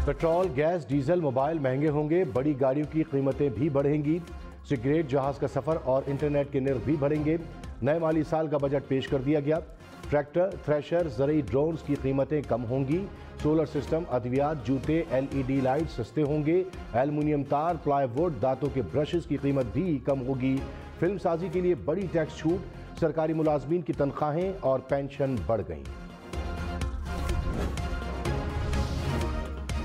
Petrol, gas, diesel, mobile महंगे होंगे, बड़ी गाड़ियों की कीमतें भी बढ़ेंगी। सिगरेट, जहाज का सफर और इंटरनेट के निर्ख भी बढ़ेंगे। नए माली साल का बजट पेश कर दिया गया। ट्रैक्टर, थ्रेशर, ज़रई ड्रोन्स की कीमतें कम होंगी। सोलर सिस्टम, अद्वियात, जूते, LED लाइट सस्ते होंगे। एल्युमिनियम तार, प्लाईवुड, दांतों के ब्रशेस की कीमत भी कम होगी। फिल्म साजी के लिए बड़ी टैक्स छूट। सरकारी मुलाजमीन की तनख्वाहें और पेंशन बढ़ गईं।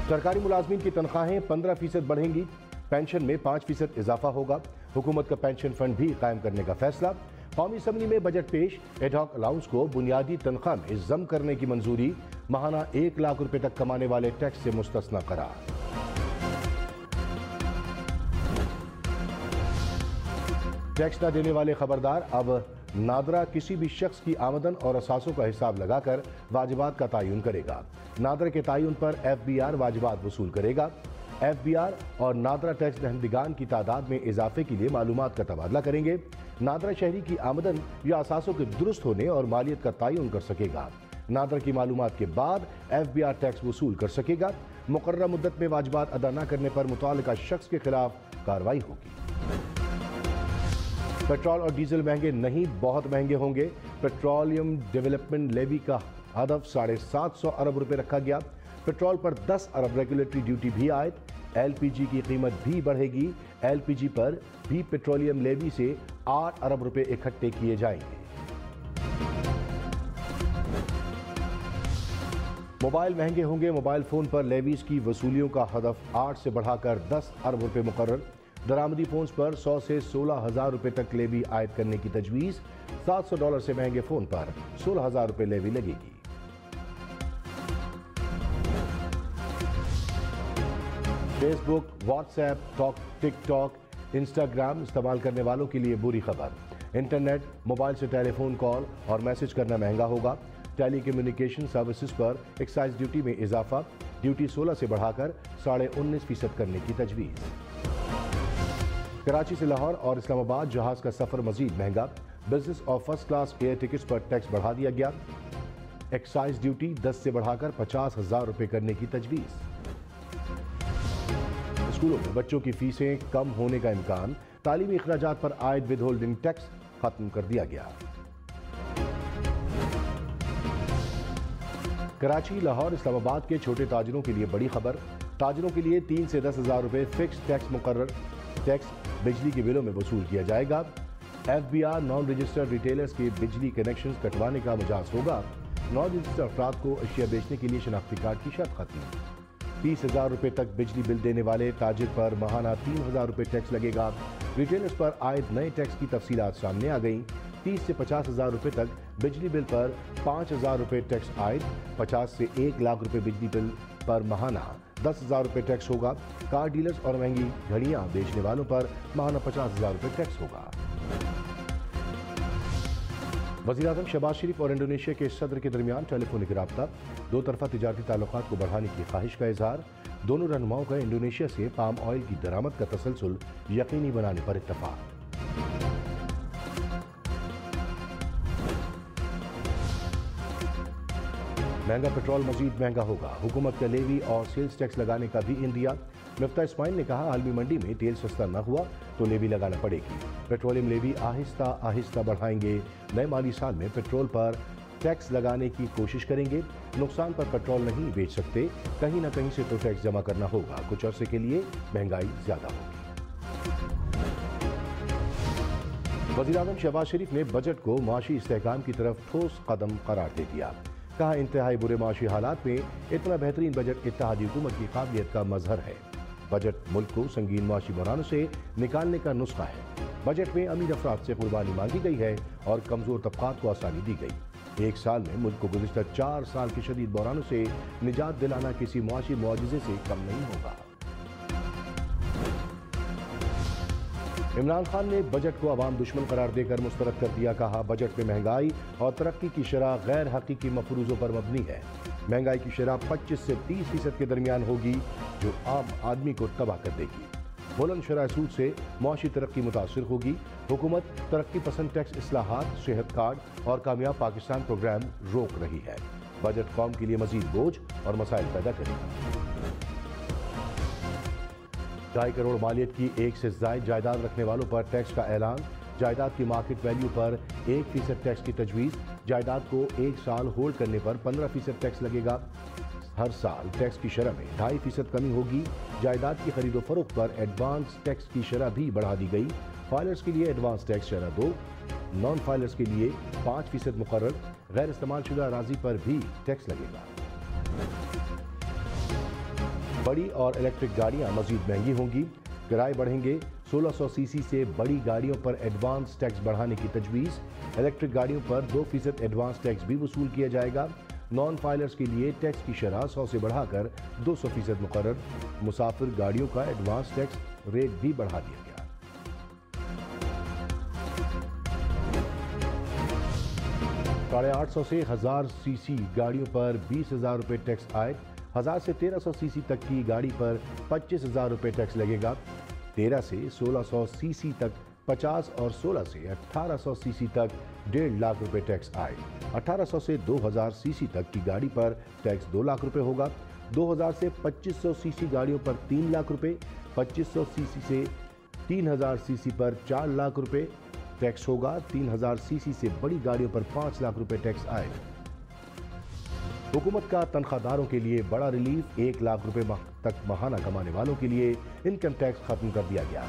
सरकारी मुलाजमीन की तनख्वाहें 15% बढ़ेंगी। पेंशन में 5% इजाफा होगा। हुकूमत का पेंशन फंड भी कायम करने का फैसला। कौमी असम्बली में बजट पेश। एडहॉक अलाउंस को बुनियादी तनख्वाह में जम करने की मंजूरी। माहाना 1 लाख रुपए तक कमाने वाले टैक्स से मुस्तस्ना करार। टैक्स न देने वाले खबरदार। अब नादरा किसी भी शख्स की आमदन और असासों का हिसाब लगाकर वाजिबात का तयन करेगा। नादरा के तयन पर FBR वाजिबात वसूल करेगा। FBR और नादरा टैक्स दहंदगान की तादाद में इजाफे के लिए मालूमात का तबादला करेंगे। नादरा शहरी की आमदन या असासों के दुरुस्त होने और मालियत का तयन कर सकेगा। नादरा की मालूमात के बाद FBR टैक्स वसूल कर सकेगा। मुकर्रर मुद्दत में वाजिबात अदा न करने पर मुतालिका शख्स के खिलाफ कार्रवाई होगी। पेट्रोल और डीजल महंगे नहीं, बहुत महंगे होंगे। पेट्रोलियम डेवलपमेंट लेवी का हदफ 750 अरब रुपए रखा गया। पेट्रोल पर 10 अरब रेगुलेटरी ड्यूटी भी आयद। LPG की कीमत भी बढ़ेगी। LPG पर भी पेट्रोलियम लेवी से 8 अरब रुपए इकट्ठे किए जाएंगे। मोबाइल महंगे होंगे। मोबाइल फोन पर लेवीज की वसूलियों का हदफ 8 से बढ़ाकर 10 अरब रुपए मुकर्रर। दरामदी फोन्स पर 100 से 16,000 रुपए तक लेवी आयद करने की तजवीज़। $700 से महंगे फोन पर 16,000 रुपए लेवी लगेगी। फेसबुक, व्हाट्सएप, टिकटॉक, इंस्टाग्राम इस्तेमाल करने वालों के लिए बुरी खबर। इंटरनेट, मोबाइल से टेलीफोन कॉल और मैसेज करना महंगा होगा। टेली कम्युनिकेशन सर्विसेज पर एक्साइज ड्यूटी में इजाफा। ड्यूटी 16 से बढ़ाकर 19.5% करने की तजवीज़। कराची से लाहौर और इस्लामाबाद जहाज का सफर मजीद महंगा। बिजनेस और फर्स्ट क्लास एयर टिकट्स पर टैक्स बढ़ा दिया गया। एक्साइज ड्यूटी 10 से बढ़ाकर 50,000 रुपए करने की तजवीज़। स्कूलों में बच्चों की फीसें कम होने का इम्कान। तालीमी अखराजात पर आयद विद होल्डिंग टैक्स खत्म कर दिया गया। कराची, लाहौर, इस्लामाबाद के छोटे ताजिरों के लिए बड़ी खबर। ताजिरों के लिए 3 से 10,000 रुपए फिक्स टैक्स मुकर्रर। टैक्स बिजली के बिलों में वसूल किया जाएगा। FBR नॉन रजिस्टर्ड रिटेलर्स के बिजली कनेक्शंस कटवाने का मजाज होगा। नॉन रजिस्टर्ड अफराद को अशिया बेचने के लिए शनाख्ती कार्ड की शर्त खत्म। 30,000 रुपए तक बिजली बिल देने वाले ताजिर पर माहाना 3,000 रुपए टैक्स लगेगा। रिटेलर्स पर आयद नए टैक्स की तफसीलात सामने आ गई। 30 से 50,000 रुपए तक बिजली बिल पर 5,000 रुपए टैक्स आयद। 50 से 1 लाख रुपए बिजली बिल पर माहाना 10,000 रुपए टैक्स होगा। कार डीलर्स और महंगी घड़ियां बेचने वालों पर माहाना 50,000 रुपए टैक्स होगा। वज़ीर-ए-आज़म शहबाज शरीफ और इंडोनेशिया के सदर के दरमियान टेलीफोनिक राब्ता। दो तरफा तिजारती ताल्लुकात को बढ़ाने की ख्वाहिश का इजहार। दोनों रहनुमाओं का इंडोनेशिया से पाम ऑयल की दरामद का तसलसल यकीनी बनाने पर इत्तफाक। महंगा पेट्रोल मजीद महंगा होगा। हुकूमत का लेवी और सेल्स टैक्स लगाने का भी इंदिया। मिफ्ता इस्माइल ने कहा, आलमी मंडी में तेल सस्ता न हुआ तो लेवी लगाना पड़ेगी। पेट्रोलियम लेवी आहिस्ता आहिस्ता बढ़ाएंगे। नए माली साल में पेट्रोल पर टैक्स लगाने की कोशिश करेंगे। नुकसान पर पेट्रोल नहीं बेच सकते। कहीं ना कहीं से तो टैक्स जमा करना होगा। कुछ अरसे के लिए महंगाई ज्यादा होगी। वज़ीर-ए-आज़म शहबाज शरीफ ने बजट को माशी इस्तेहकाम की तरफ ठोस कदम करार दे दिया। कहा, इंतहाई बुरे माशी हालात में इतना बेहतरीन बजट इत्तेहादी हुकूमत की काबिलियत का मजहर है। बजट मुल्क को संगीन माशी बहरानों से निकालने का नुस्खा है। बजट में अमीर अफराद से कुर्बानी मांगी गई है और कमजोर तबकात को आसानी दी गई। एक साल में मुल्क को गुज़िश्ता 4 साल की शदीद बहरानों से निजात दिलाना किसी मुआशी मुआजिज़े से कम नहीं होगा। इमरान खान ने बजट को अवाम दुश्मन करार देकर मुस्तरद कर दिया। कहा, बजट में महंगाई और तरक्की की शरह गैर हकीकी मफरूज़ों पर मबनी है। महंगाई की शरह 25 से 30% के दरमियान होगी, जो आम आदमी को तबाह कर देगी। बुलंद शरह सूद से मुआशी तरक्की मुतासिर होगी। हुकूमत तरक्की पसंद टैक्स इस्लाहात, सेहत कार्ड और कामयाब पाकिस्तान प्रोग्राम रोक रही है। बजट कौम के लिए मजीद बोझ और मसाइल पैदा करेगा। 2.5 करोड़ मालियत की एक से ज़ायद जायदाद रखने वालों पर टैक्स का ऐलान। जायदाद की मार्केट वैल्यू पर 1% टैक्स की तजवीज़। जायदाद को 1 साल होल्ड करने पर 15% टैक्स लगेगा। हर साल टैक्स की शरह में 2.5% कमी होगी। जायदाद की खरीदो फरोख्त पर एडवांस टैक्स की शरह भी बढ़ा दी गई। फाइलर्स के लिए एडवांस टैक्स शरह 2, नॉन फाइलर्स के लिए 5% मुकर्रर। गैर इस्तेमाल शुदा अराजी पर भी टैक्स लगेगा। बड़ी और इलेक्ट्रिक गाड़ियां मजीद महंगी होंगी। किराए बढ़ेंगे। 1600 सीसी से बड़ी गाड़ियों पर एडवांस टैक्स बढ़ाने की तजवीज़। इलेक्ट्रिक गाड़ियों पर 2% एडवांस टैक्स भी वसूल किया जाएगा। नॉन फाइलर्स के लिए टैक्स की शरह 100 से बढ़ाकर 200% मुकर्रर। मुसाफिर गाड़ियों का एडवांस टैक्स रेट भी बढ़ा दिया गया। 850 से 1000 सीसी गाड़ियों पर 20,000 रुपये टैक्स आए। 1000 से 1300 सीसी तक की गाड़ी पर 25,000 रुपये टैक्स लगेगा। 13 से 1600 सीसी तक 50 और 16 से 1800 सीसी तक 1.5 लाख रुपए टैक्स आए। 1800 से 2000 सीसी तक की गाड़ी पर टैक्स 2 लाख रुपए होगा। 2000 से 2500 सीसी गाड़ियों पर 3 लाख रुपए। 2500 सीसी से 3000 सीसी पर 4 लाख रुपए टैक्स होगा। 3000 सीसी से बड़ी गाड़ियों पर 5 लाख रुपए टैक्स आएगा। हुकूमत का तनख्वाहदारों के लिए बड़ा रिलीफ। 1 लाख रुपए तक माहाना कमाने वालों के लिए इनकम टैक्स खत्म कर दिया गया।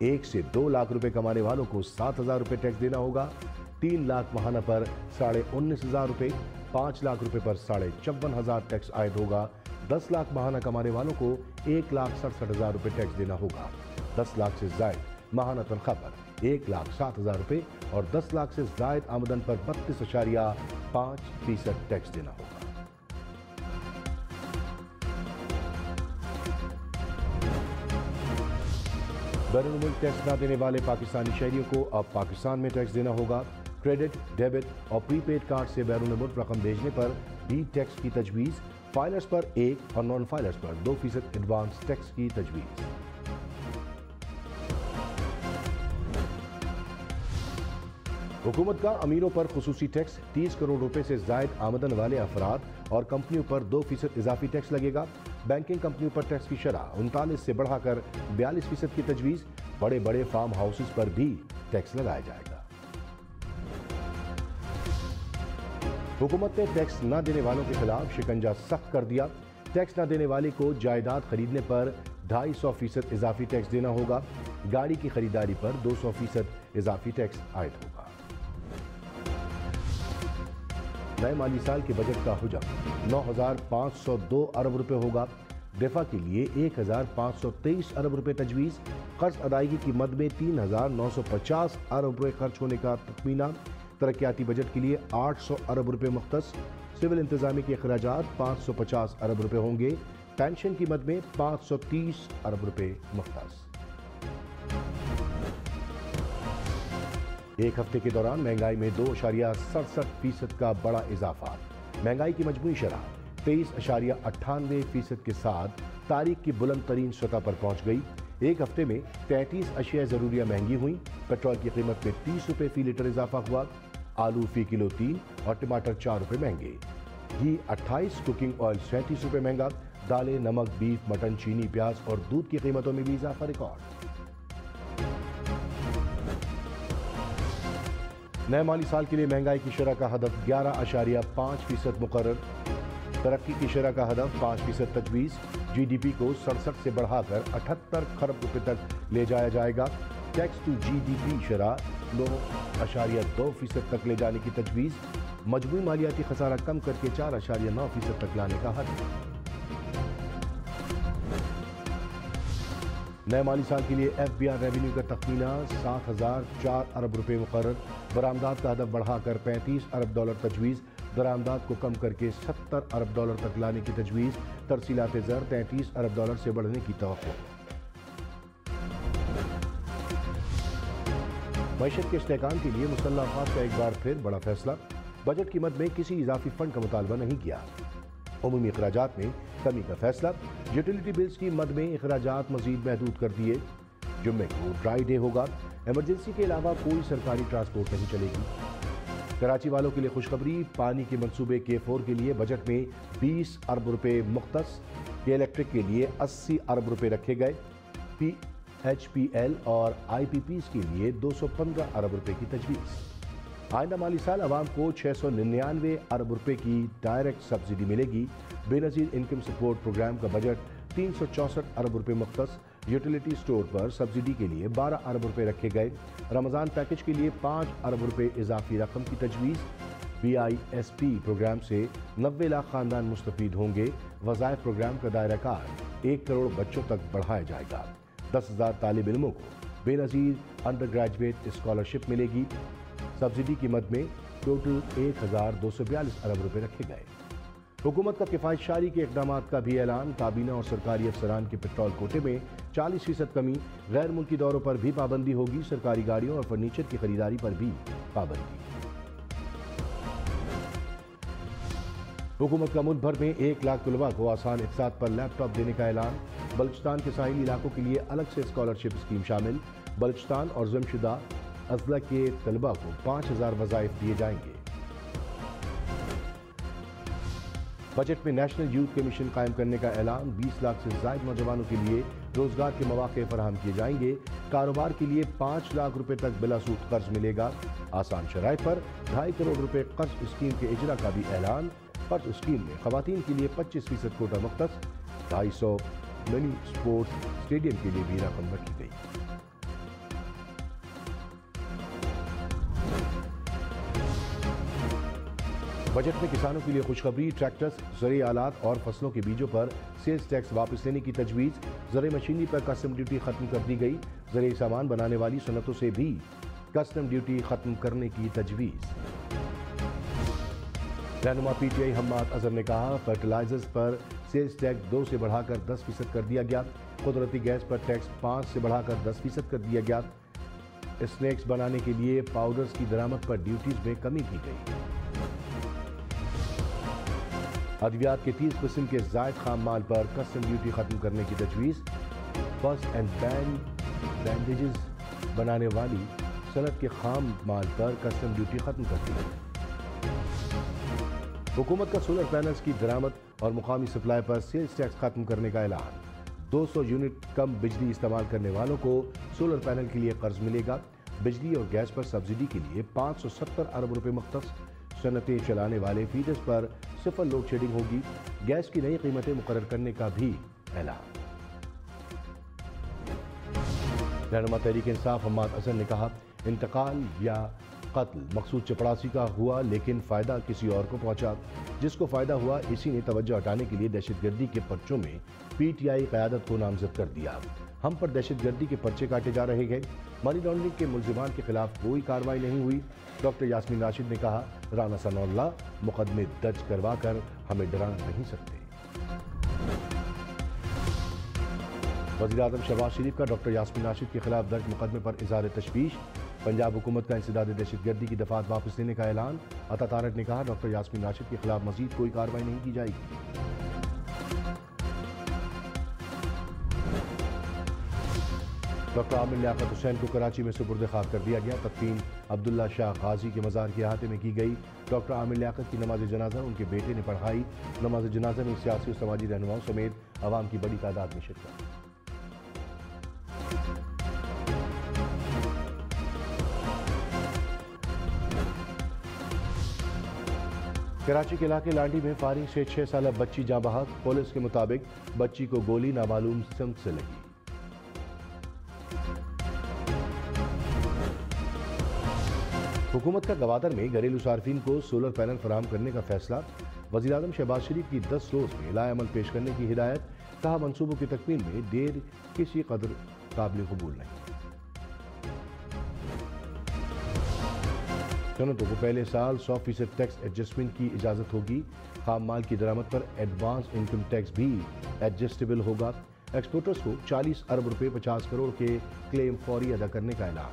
1 से 2 लाख रुपए कमाने वालों को 7,000 रुपए टैक्स देना होगा। 3 लाख माहाना पर 19,500 रुपए। 5 लाख रुपए पर 54,500 टैक्स आयद होगा। 10 लाख माहाना कमाने वालों को 1,67,000 रुपए टैक्स देना होगा। 10 लाख से जायद माहाना तनख्वाह पर 1,07,000 रुपए और 10 लाख से जायद आमदन पर 32.5% टैक्स देना होगा। बैरून मुल्क टैक्स न देने वाले पाकिस्तानी शहरियों को अब पाकिस्तान में टैक्स देना होगा। क्रेडिट, डेबिट और प्रीपेड कार्ड से बैरून मुल्क रकम भेजने पर भी टैक्स की तजवीज़। फाइलर्स पर 1 और नॉन फाइलर्स पर 2% एडवांस टैक्स की तजवीज़। हुकूमत का अमीरों पर खुसूसी टैक्स। 30 करोड़ रुपए से जायद आमदन वाले अफराद और कंपनियों पर 2% इजाफी टैक्स लगेगा। बैंकिंग कंपनियों पर टैक्स की शरह 39 से बढ़ाकर 42% की तजवीज़। बड़े बड़े फार्म हाउसेस पर भी टैक्स लगाया जाएगा। हुकूमत ने टैक्स न देने वालों के खिलाफ शिकंजा सख्त कर दिया। टैक्स न देने वाले को जायदाद खरीदने पर 250% इजाफी टैक्स देना होगा। गाड़ी की खरीदारी पर 200% इजाफी टैक्स आयद होगा। नए माली साल के बजट का हुजम 9,502 अरब रुपए होगा। दिफा के लिए 1,523 अरब रुपए तजवीज़। कर्ज अदायगी की मद में 3,950 अरब रुपए खर्च होने का तखमीना। तरक्याती बजट के लिए 800 अरब रुपए मुख्तस। सिविल इंतजामी के अखराजात 550 अरब रुपए होंगे। पेंशन की मद में 530 अरब रुपए मुख्तस। एक हफ्ते के दौरान महंगाई में 2.67% का बड़ा इजाफा। महंगाई की मजमूई शरह 23.98% के साथ तारीख की बुलंद तरीन सतह पर पहुंच गई। एक हफ्ते में 33 अशिया ज़रूरिया महंगी हुई। पेट्रोल की कीमत में 30 रुपए फी लीटर इजाफा हुआ। आलू फी किलो 3 और टमाटर 4 रुपए महंगे। घी 28, कुकिंग ऑयल 37 रुपए महंगा। दालें, नमक, बीफ, मटन, चीनी, प्याज और दूध की कीमतों में भी इजाफा रिकॉर्ड। नए माली साल के लिए महंगाई की शरह का हदफ 11.5% मुकर्रर। तरक्की की शरह का हदफ 5% तजवीज़। GDP को 67 से बढ़ाकर 78 खरब रुपए तक ले जाया जाएगा। टैक्स टू GDP शरह 9.2% तक ले जाने की तजवीज़। मजमूई मालियाती खसारा कम करके 4.9% तक लाने का हदफ। नए माली साल के लिए FBI रेवेन्यू का तखमीना 7,004 अरब रुपए मुकर्रर। बरामदात का हदफ बढ़ाकर 35 अरब डॉलर तजवीज़। बरामदात को कम करके 70 अरब डॉलर तक लाने की तजवीज़। तरसीलात ज़र 33 अरब डॉलर से बढ़ने की तवक्को। मईशत के इस्तेहकाम के लिए मुसल्लह अफवाज का एक बार फिर बड़ा फैसला। बजट की मद में किसी इजाफी फंड का मुतालबा नहीं किया। उमूमी अखराजात में कमी का फैसला। यूटिलिटी बिल्स की मद में अखराजात मजीद महदूद कर दिए। जुम्मे को ड्राई डे होगा। इमरजेंसी के अलावा कोई सरकारी ट्रांसपोर्ट नहीं चलेगी। कराची वालों के लिए खुशखबरी। पानी के मंसूबे K4 के लिए बजट में 20 अरब रुपए मुख्तस। इलेक्ट्रिक के लिए 80 अरब रुपए रखे गए। HPL और IPPs के लिए 215 अरब रुपए की तजवीज़। आइंदा माली साल अवाम को 699 अरब रुपए की डायरेक्ट सब्सिडी मिलेगी। बेनज़ीर इनकम सपोर्ट प्रोग्राम का बजट 364 अरब रुपए मुख्तस। यूटिलिटी स्टोर पर सब्सिडी के लिए 12 अरब रुपए रखे गए। रमज़ान पैकेज के लिए 5 अरब रुपए इजाफी रकम की तजवीज़। BISP प्रोग्राम से 90 लाख खानदान मुस्तफीद होंगे। वज़ाइफ प्रोग्राम का दायरा कार 1 करोड़ बच्चों तक बढ़ाया जाएगा। 10,000 तालिब इल्मों को बेनज़ीर अंडर ग्रेजुएट स्कॉलरशिप मिलेगी। सब्सिडी की मद में टोटल 1,242 अरब रुपए रखे गए। हुकूमत का किफ़ायतशारी के इक़दाम का भी ऐलान। काबीना और सरकारी अफसरान के पेट्रोल कोटे में 40% कमी। गैर मुल्की दौरों पर भी पाबंदी होगी। सरकारी गाड़ियों और फर्नीचर की खरीदारी पर भी पाबंदी। हुकूमत का मुल्क भर में 1 लाख तलबा को आसान इक़्तिसाद पर लैपटॉप देने का ऐलान। बलूचिस्तान के साहिली इलाकों के लिए अलग से स्कॉलरशिप स्कीम शामिल। बलूचिस्तान और ज़िम्मेदार अजला के तलबा को 5,000 वज़ाइफ दिए जाएंगे। बजट में नेशनल यूथ कमीशन कायम करने का ऐलान। 20 लाख से ज़ायद नौजवानों के लिए रोजगार के मौके फराहम किए जाएंगे। कारोबार के लिए 5 लाख रुपए तक बिला सूद कर्ज मिलेगा। आसान शराइत पर 2.5 करोड़ रुपए कर्ज स्कीम के इजरा का भी ऐलान। कर्ज स्कीम में खवातीन के लिए 25% कोटा मुख्तस। 250 मिनी स्पोर्ट्स स्टेडियम के लिए भी रकम रखी गई। बजट में किसानों के लिए खुशखबरी। ट्रैक्टर्स, ज़रूरी आलात और फसलों के बीजों पर सेल्स टैक्स वापस लेने की तजवीज़। ज़रूरी मशीनरी पर कस्टम ड्यूटी खत्म कर दी गई। ज़रूरी सामान बनाने वाली सनतों से भी कस्टम ड्यूटी खत्म करने की तजवीज़। रहनुमा PTI हम्माद अजहर ने कहा, फर्टिलाइजर्स पर सेल्स टैक्स 2 से बढ़ाकर 10% कर दिया गया। कुदरती गैस पर टैक्स 5 से बढ़ाकर 10% कर दिया गया। स्नैक्स बनाने के लिए पाउडर्स की दरामद पर ड्यूटीज में कमी की गई। अद्वियात के 30% के ज़ायद खाम माल पर कस्टम ड्यूटी खत्म करने की तजवीज़। फर्स्ट एंड बैंडेजेस बनाने वाली सनत के खाम माल पर कस्टम ड्यूटी खत्म कर दी। हुकूमत का सोलर पैनल्स की दरामद और मुकामी सप्लाई पर सेल्स टैक्स खत्म करने का ऐलान। 200 यूनिट कम बिजली इस्तेमाल करने वालों को सोलर पैनल के लिए कर्ज मिलेगा। बिजली और गैस पर सब्सिडी के लिए 570 अरब रुपए मुख्तस। सनतें चलाने वाले फीडर्स पर 0 लोड शेडिंग होगी। गैस की नई कीमतें मुकर्रर करने का भी ऐलान। रहनुमा तहरीक इंसाफ हम्माद अजहर ने कहा, इंतकाल या कत्ल मकसूद चपड़ासी का हुआ, लेकिन फ़ायदा किसी और को पहुंचा। जिसको फ़ायदा हुआ इसी ने तवज्जो हटाने के लिए दहशतगर्दी के पर्चों में PTI क़यादत को नामजद कर दिया। हम पर दहशतगर्दी के पर्चे काटे जा रहे हैं। मनी लॉन्ड्रिंग के मुल्जिमान के खिलाफ कोई कार्रवाई नहीं हुई। डॉक्टर यास्मीन राशिद ने कहा, राना सनाउल्लाह मुकदमे दर्ज करवा कर हमें डरा नहीं सकते। वज़ीर आज़म शहबाज शरीफ का डॉक्टर यास्मीन राशिद के खिलाफ दर्ज मुकदमे पर इज़हार तशवीश। पंजाब हुकूमत का इंसदाद दहशतगर्दी की दफात वापस लेने का ऐलान। अता तारक ने कहा, डॉक्टर यास्मीन राशिद के खिलाफ मजीद कोई कार्रवाई नहीं की जाएगी। डॉक्टर आमिर लियाकत हुसैन को कराची में सुपुर्द खाक कर दिया गया। तदफीन अब्दुल्ला शाह गाजी के मज़ार के अहाते में की गई। डॉक्टर आमिर लियाकत की नमाज जनाजा उनके बेटे ने पढ़ाई। नमाज जनाजा में सियासी और समाजी रहनुमाओं समेत अवाम की बड़ी तादाद में शिरकत। कराची के इलाके लांडी में फायरिंग से 6 साला बच्ची जाँ बहक। पुलिस के मुताबिक बच्ची को गोली नामालूम सिमत से लगी। हुकूमत का गवादर में घरेलू सार्फिन को सोलर पैनल फराहम करने का फैसला। वज़ीर आज़म शहबाज शरीफ की 10 रोज़ में लाएअमल पेश करने की हिदायत। कहा, मनसूबों की तकमील में देर किसी कदर काबिल कबूल नहीं। सनतों को पहले साल 100% टैक्स एडजस्टमेंट की इजाज़त होगी। खाम माल की दरामद पर एडवांस इनकम टैक्स भी एडजस्टेबल होगा। एक्सपोर्टर्स को 40 अरब रुपए 50 करोड़ के क्लेम फौरी अदा करने का ऐलान।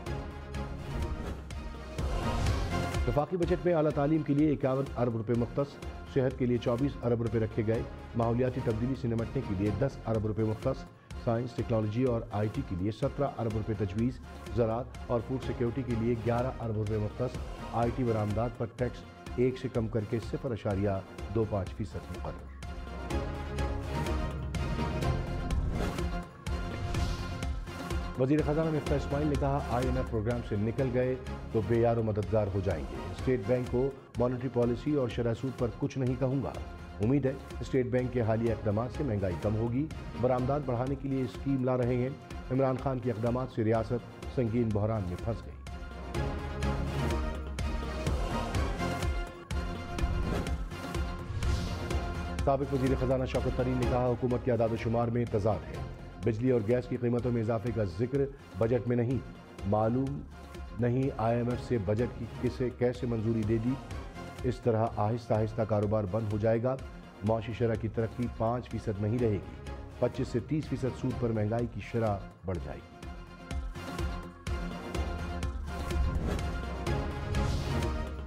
वफाकी बजट में आला तालीम के लिए 51 अरब रुपए मुख्तस। सेहत के लिए 24 अरब रुपए रखे गए। माहौलियाती तब्दीली से निपटने के लिए 10 अरब रुपए मुख्तस। साइंस, टेक्नोलॉजी और IT के लिए 17 अरब रुपए तजवीज़। ज़राअत और फूड सिक्योरिटी के लिए 11 अरब रुपए मुख्तस। IT बरामदात पर टैक्स 1 से कम करके 0.25% मुकर्रर। वज़ीर ख़ज़ाना मिफ्ता इस्माइल ने कहा, IMF प्रोग्राम से निकल गए तो बेयार मददगार हो जाएंगे। स्टेट बैंक को मॉनेटरी पॉलिसी और शरह सूद पर कुछ नहीं कहूँगा। उम्मीद है स्टेट बैंक के हालिया इक़दाम से महंगाई कम होगी। बरामदात बढ़ाने के लिए स्कीम ला रहे हैं। इमरान खान के इक़दाम से रियासत संगीन बहरान में फंस गई। साबिक़ वज़ीर ख़ज़ाना शौकत तरीन ने कहा, हुकूमत के अदाद शुमार में तज़ाद है। बिजली और गैस की कीमतों में इजाफे का जिक्र बजट में नहीं। मालूम नहीं IMF से बजट की कैसे मंजूरी दे दी। इस तरह आहिस्ता आहिस्ता कारोबार बंद हो जाएगा। माशी शरह की तरक्की 5% नहीं रहेगी। 25 से 30% सूद पर महंगाई की शरह बढ़ जाएगी।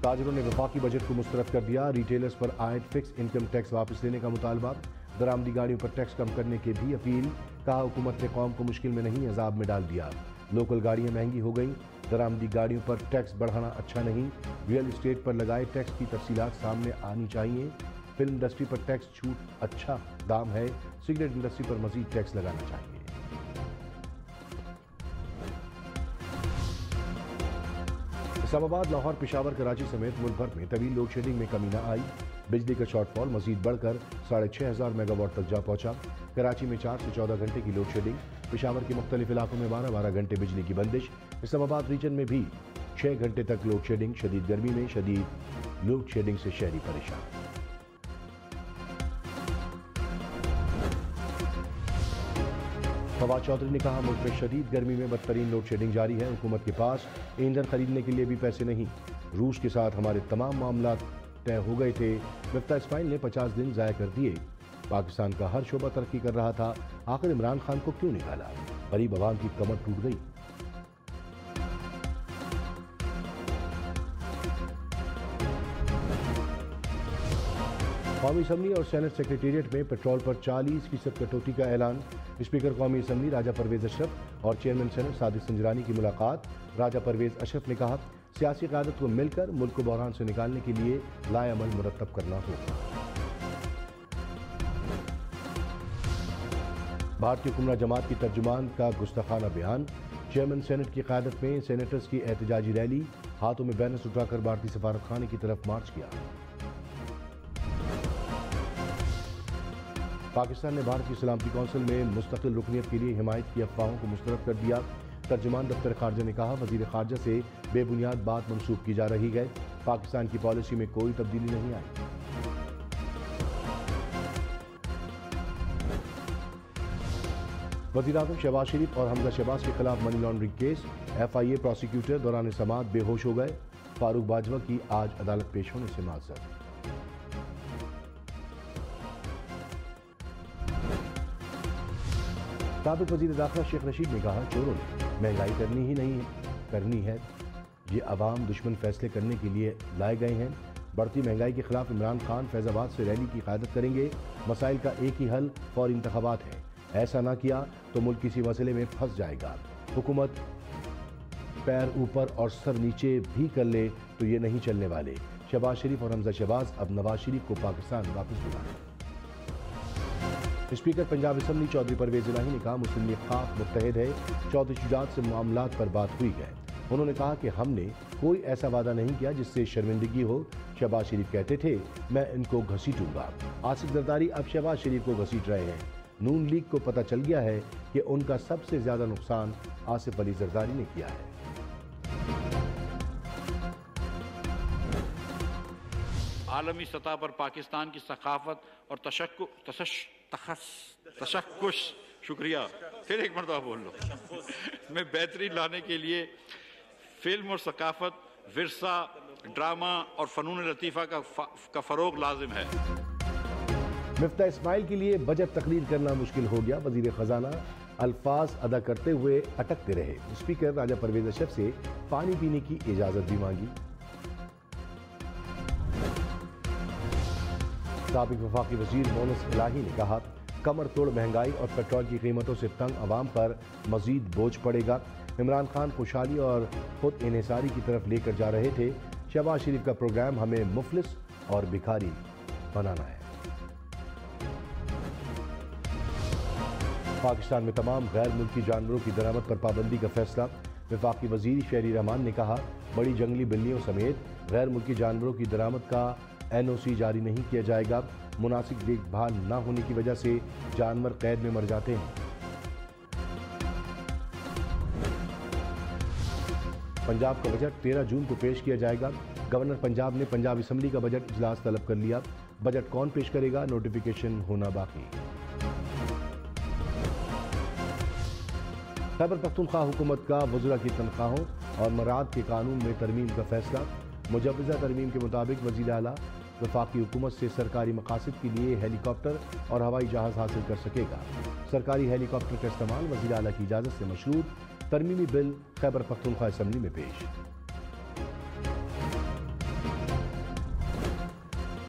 ताजरों ने वफाकी बजट को मुस्तरद कर दिया। रिटेलर्स पर आयद फिक्स इनकम टैक्स वापस लेने का मुतालबा। दरामदी गाड़ियों पर टैक्स कम करने की भी अपील। कहा, हुकूमत ने कौम को मुश्किल में नहीं अजाब में डाल दिया। लोकल गाड़ियां महंगी हो गई। दरामदी गाड़ियों पर टैक्स बढ़ाना अच्छा नहीं। रियल एस्टेट पर लगाए टैक्स की तफसीलात सामने आनी चाहिए। फिल्म इंडस्ट्री पर टैक्स छूट अच्छा दाम है। सिगरेट इंडस्ट्री पर मजीद टैक्स लगाना चाहिए। इस्लामाबाद, लाहौर, पेशावर, कराची समेत मुल्क भर में तवील लोड शेडिंग में कमी न आई। बिजली का शॉर्टफॉल मजीद बढ़कर 6500 मेगावाट तक जा पहुंचा। कराची में 4 से 14 घंटे की लोड शेडिंग। पेशावर के मुख्तलिफ इलाकों में 12-12 घंटे बिजली की बंदिश। इस्लामाबाद रीजन में भी 6 घंटे तक लोड शेडिंग। शदीद गर्मी में शदीद लोड शेडिंग से शहरी परेशान। फवाद चौधरी ने कहा, मुल्क में शदीद गर्मी में बदतरीन लोड शेडिंग जारी है। हुकूमत के पास ईंधन खरीदने के लिए भी पैसे नहीं। रूस के साथ हमारे तमाम मामला तय हो गए थे। मिफ्ता इस्माइल ने 50 दिन ज़ाया कर दिए। पाकिस्तान का हर शोबा तरक्की कर रहा था, आखिर इमरान खान को क्यों निकाला? गरीब अवाम की कमर टूट गई। कौमी असम्बली और सेनेट सेक्रेटेरिएट में पेट्रोल पर 40% कटौती का ऐलान। स्पीकर कौमी असम्बली राजा परवेज अशरफ और चेयरमैन सेनेट सादिक संजरानी की मुलाकात। राजा परवेज अशरफ ने कहा, सियासी क़यादत को मिलकर मुल्क को बहरान से निकालने के लिए लाएअमल मुरतब करना होगा। भारतीय हुक्मरान जमात की तर्जुमान का गुस्ताखाना बयान। चेयरमैन सेनेट की क़यादत में सेनेटर्स की एहतजाजी रैली। हाथों में बैनर्स उठाकर भारतीय सफारत खाने की तरफ मार्च किया। पाकिस्तान ने भारत की सलामती कौंसिल में मुस्तकिल रुकनियत के लिए हिमायत की अफवाहों को मुस्तरद कर दिया। तर्जुमान दफ्तर खारजा ने कहा, वजीर खारजा से बेबुनियाद बात मंसूब की जा रही है। पाकिस्तान की पॉलिसी में कोई तब्दीली नहीं आई। वज़ीर आज़म शहबाज शरीफ और हमजा शहबाज के खिलाफ money laundering case. FIA prosecutor दौरान समाअत बेहोश हो गए। फारूक बाजवा की आज अदालत पेश होने से माज़रत। साबिक़ वज़ीर दाखिला शेख रशीद ने कहा, चोरों ने महंगाई करनी है। ये अवाम दुश्मन फैसले करने के लिए लाए गए हैं। बढ़ती महंगाई के खिलाफ इमरान खान फैज़ाबाद से रैली की क़यादत करेंगे। मसाइल का एक ही हल फौरी इंतख़ाबात है। ऐसा ना किया तो मुल्क किसी मसले में फंस जाएगा। हुकूमत पैर ऊपर और सर नीचे भी कर ले तो ये नहीं चलने वाले। शहबाज शरीफ और हमजा शहबाज अब नवाज शरीफ को पाकिस्तान वापस बुलाएं। स्पीकर पंजाब असम्बली चौधरी परवेज इलाही ने कहा, मुस्लिम लीग खाक मुत्तहिद है। चौधरी शुजात से मामलात पर बात हुई है। उन्होंने कहा कि हमने कोई ऐसा वादा नहीं किया जिससे शर्मिंदगी हो। शहबाज शरीफ कहते थे, मैं इनको घसीटूंगा। आसिफ जरदारी अब शहबाज शरीफ को घसीट रहे हैं। नून लीग को पता चल गया है कि उनका सबसे ज्यादा नुकसान आसिफ अली जरदारी ने किया है। आलमी सतह पर पाकिस्तान की सकाफत और तशक्कुश शुक्रिया फिर एक मरतबा बोल लो में बेहतरी लाने के लिए फिल्म और सकाफत, विरसा, ड्रामा और फ़नून लतीफ़ा का फ़रोग़ लाजिम है। मिफ्ता इस्माइल के लिए बजट तकरीर करना मुश्किल हो गया। वज़ीर ख़ज़ाना अल्फाज अदा करते हुए अटकते रहे। स्पीकर राजा परवेज अशरफ से पानी पीने की इजाज़त भी मांगी। साबिक़ वफाकी वज़ीर मोनस इलाही ने कहा, कमर तोड़ महंगाई और पेट्रोल की कीमतों से तंग अवाम पर मज़ीद बोझ पड़ेगा। इमरान खान खुशहाली और खुद इन्हिसारी की तरफ लेकर जा रहे थे। शहबाज शरीफ का प्रोग्राम हमें मुफलिस और भिखारी बनाना है। پاکستان میں تمام غیر ملکی جانوروں کی درآمد پر پابندی کا فیصلہ۔ وفاقی وزیر شہری رحمان نے کہا بڑی جنگلی بلیوں سمیت غیر ملکی جانوروں کی درآمد کا NOC جاری نہیں کیا جائے گا۔ مناسب دیکھ بھال نہ ہونے کی وجہ سے جانور قید میں مر جاتے ہیں۔ پنجاب کا بجٹ 13 جون کو پیش کیا جائے گا۔ گورنر پنجاب نے پنجاب اسمبلی کا بجٹ اجلاس طلب کر لیا۔ بجٹ کون پیش کرے گا، نوٹیفیکیشن ہونا باقی۔ خیبر پختونخوا حکومت کا وزراء کی تنخواہوں اور مراعات کے قانون میں ترمیم کا فیصلہ۔ مجوزہ ترمیم کے مطابق وزیر اعلیٰ وفاقی حکومت سے سرکاری مقاصد کے لیے ہیلی کاپٹر اور ہوائی جہاز حاصل کر سکے گا۔ سرکاری ہیلی کاپٹر کا استعمال وزیر اعلیٰ کی اجازت سے مشروط۔ ترمیمی بل خیبر پختونخوا اسمبلی میں پیش۔